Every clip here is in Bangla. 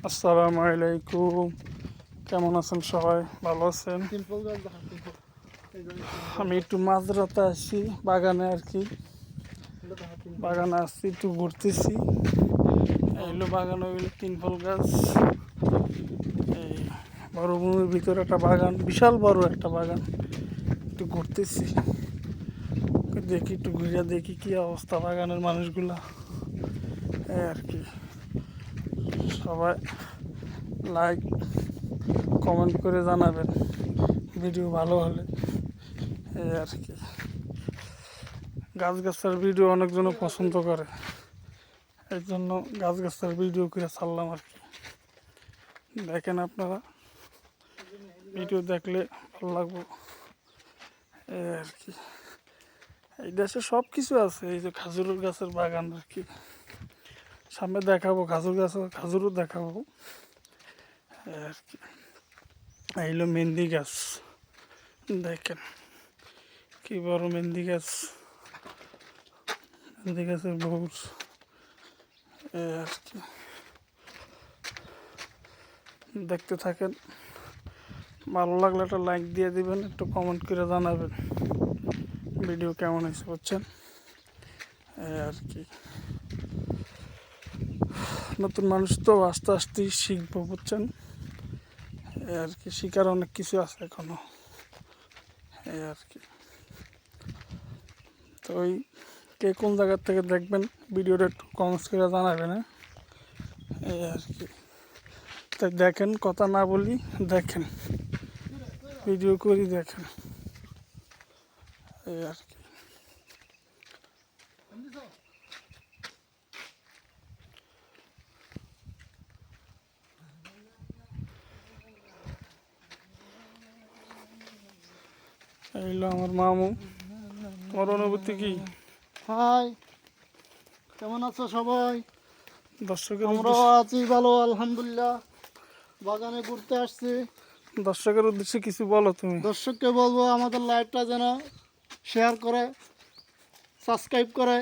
আসসালামু আলাইকুম, কেমন আছেন সবাই? ভালো আছেন? আমি একটু মাঝরাতে আসছি বাগানে আর কি। বাগানে আসছি, একটু ঘুরতেছি। এইগুলো বাগানে ওইগুলো 3 ফল গাছ। এই মরুভূমির ভিতরে একটা বাগান, বিশাল বড় একটা বাগান। একটু ঘুরতেছি, দেখি একটু ঘুরে দেখি কি অবস্থা বাগানের মানুষগুলা। এই আর কি, সবাই লাইক কমেন্ট করে জানাবেন ভিডিও ভালো হলে। এই আর কি, গাছগাছার ভিডিও অনেকজন পছন্দ করে, এই জন্য গাছগাছার ভিডিও করে ছাড়লাম আর কি। দেখেন আপনারা, ভিডিও দেখলে ভালো লাগবে। এই আর কি, এই দেশে সব কিছু আছে। এই যে খাজুরের গাছের বাগান আর কি, সামনে দেখাবো খাজুর গাছ, খাজুরও দেখাবো। এই আর কি, এই হলো মেহেন্দি গাছ, দেখেন কি বড় মেহেন্দি গাছ, মেহেন্দি গাছের বউর। এই আর কি, দেখতে থাকেন, ভালো লাগলে একটা লাইক দিয়ে দিবেন, একটু কমেন্ট করে জানাবেন ভিডিও কেমন হয়েছে, বুঝছেন? এই আর কি, নতুন মানুষ তো আস্তে আস্তেই শিখবো, বুঝছেন? এই আর কি, শিখার অনেক কিছু আছে এখনো। এই আর কি, তো ওই কে কোন জায়গার থেকে দেখবেন ভিডিওটা একটু কমেন্টস করে জানাবেন। হ্যাঁ, এই আর কি, তাই দেখেন, কথা না বলি, দেখেন, ভিডিও করি, দেখেন। এই আর কি, এই হলো আমার মামু। তোমার অনুভূতি কি? হাই, কেমন আছো সবাই? দর্শকের আমরাও উদ্দেশ্যে, আছি ভালো, আলহামদুলিল্লাহ। বাগানে ঘুরতে আসছি। দর্শকের উদ্দেশ্যে কিছু বলো তুমি। দর্শককে বলবো আমাদের লাইভটা যেন শেয়ার করে, সাবস্ক্রাইব করে,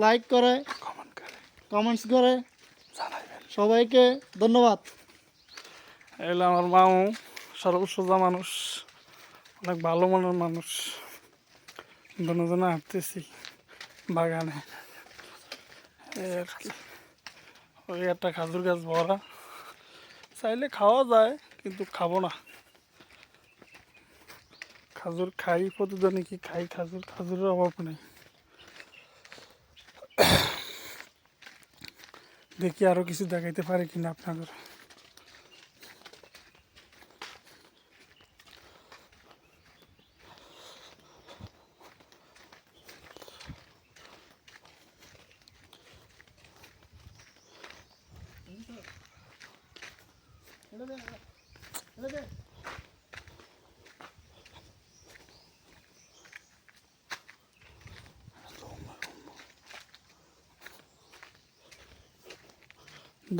লাইক করে, কমেন্ট করে কমেন্টস করে। জানাবেন। সবাইকে ধন্যবাদ। এই হলো আমার মামু, সরল সোজা মানুষ, অনেক ভালো মনের মানুষ। দুজনে হাঁটতেছি বাগানে। এই আর কি, ওই একটা খাজুর গাছ ভরা, চাইলে খাওয়া যায় কিন্তু খাবো না। খাজুর খাই প্রতিদিনই, কি খাই খাজুর, খাজুরের অভাব নেই। দেখি আরো কিছু দেখাইতে পারি কিনা আপনাদের।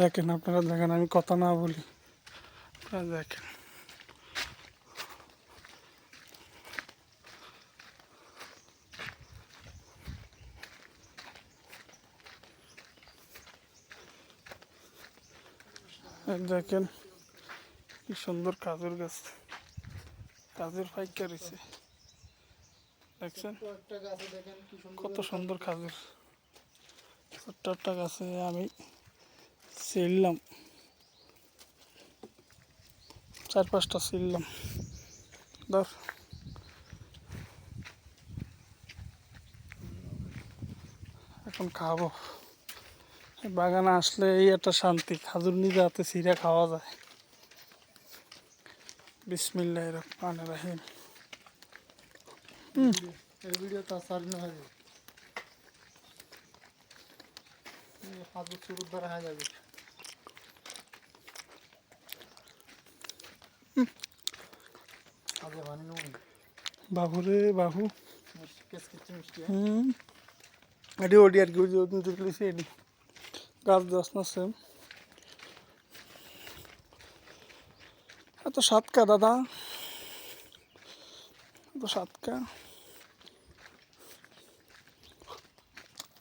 দেখেন আপনারা, দেখেন, আমি কথা না বলি, আপনারা দেখেন। এই দেখেন কি সুন্দর খাজুর গাছ, খাজুর ফাইকা রয়েছে, দেখছেন একটা গাছে দেখেন কি সুন্দর কত করে সুন্দর কাজ খাজুর। ছোট্ট একটা গাছে আমি ছিললাম, 4-5টা ছিললাম। ধর, এখন খাবো। এই বাগানে আসলে এই একটা শান্তি, খাজুর নিজে হাতে ছিঁড়ে খাওয়া যায়। বিসমিল্লাহির রহমানির রহিম। এই ভিডিও তো সারি না হয়, হাত শুরুর দ্বারা হয়ে যাবে। আগে বানি নুন বাবু রে বাবু। কেস কিচ্ছু মিষ্টি। এটি ওডি আর কি, ওই যে ওদিন তুলেছি এটি গাছ গাছ না সেম। এত সাতকা দাদা, এত সাতকা।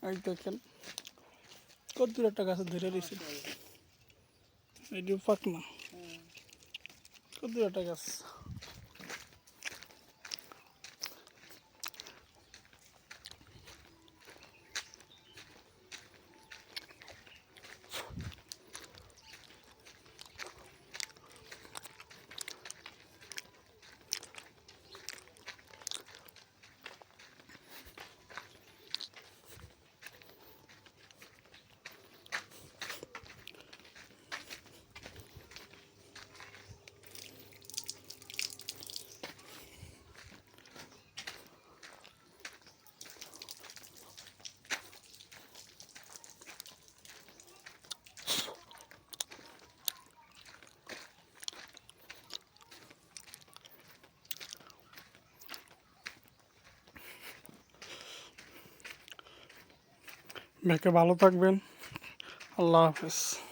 এই দেখেন কত দূর একটা গাছে ধরে রয়েছে। এটিও পাক না, কত একটা গাছ। ভালো থাকবেন, আল্লাহ হাফেজ।